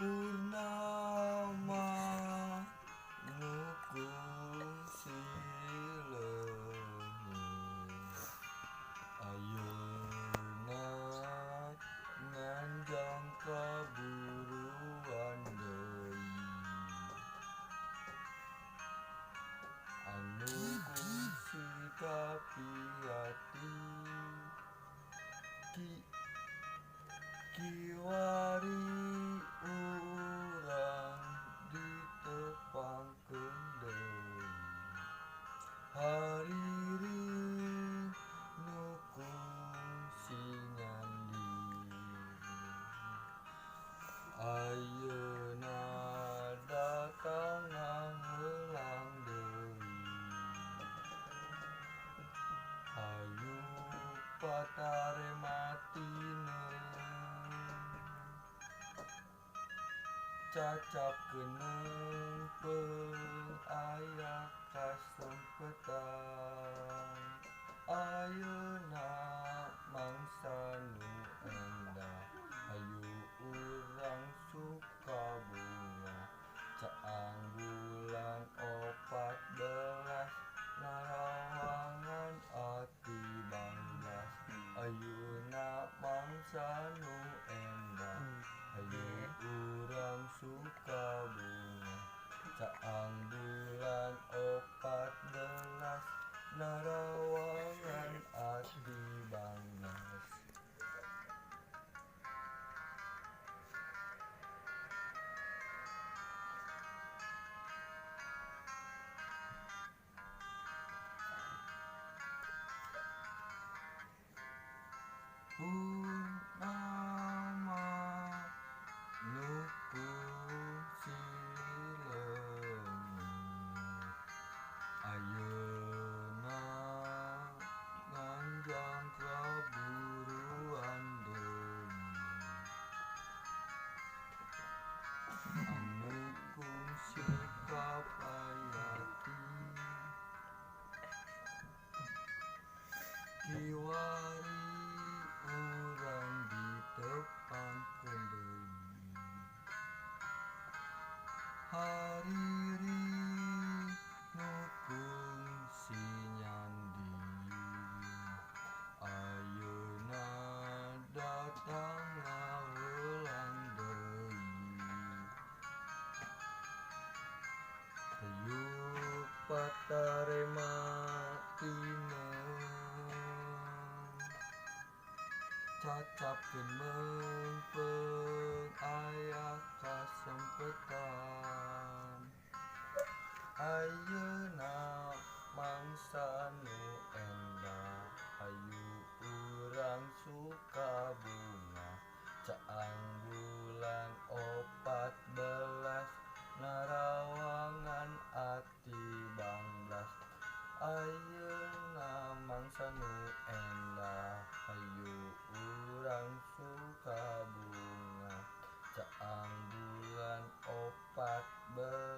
Purnama ngukung sileungi ayeuna nganjang kaburuan deui anu kungsi kapiati kiwari urang ditepangkeun deui hariri nu kungsi nyandiri ayeuna datang ngaheulang deui hayu patarematieun cacapkeun neungpeung aya kasempetan ayeuna mangsa nu endah hayu urang Sukabumi caang bulan 14 narawangan ati banglas ayeuna mangsa nu endah hayu urang Sukabumi caang bulan 14 narawangan ati banglas. Purnama ngukung sileungi ayeuna nganjang kaburuan deui anu kungsi kapayati kiwari urang ditepangkeun deui hariri nu kungsi nyandiri ayeuna datang ngaheulang deui hayu patarematieun cacapkeun meungpeung aya kasempetan ayeuna mangsa nu endah hayu urang Sukabumi caang bulan 14 narawangan ati banglas ayeuna mangsa nu endah hayu urang Sukabumi caang bulan 14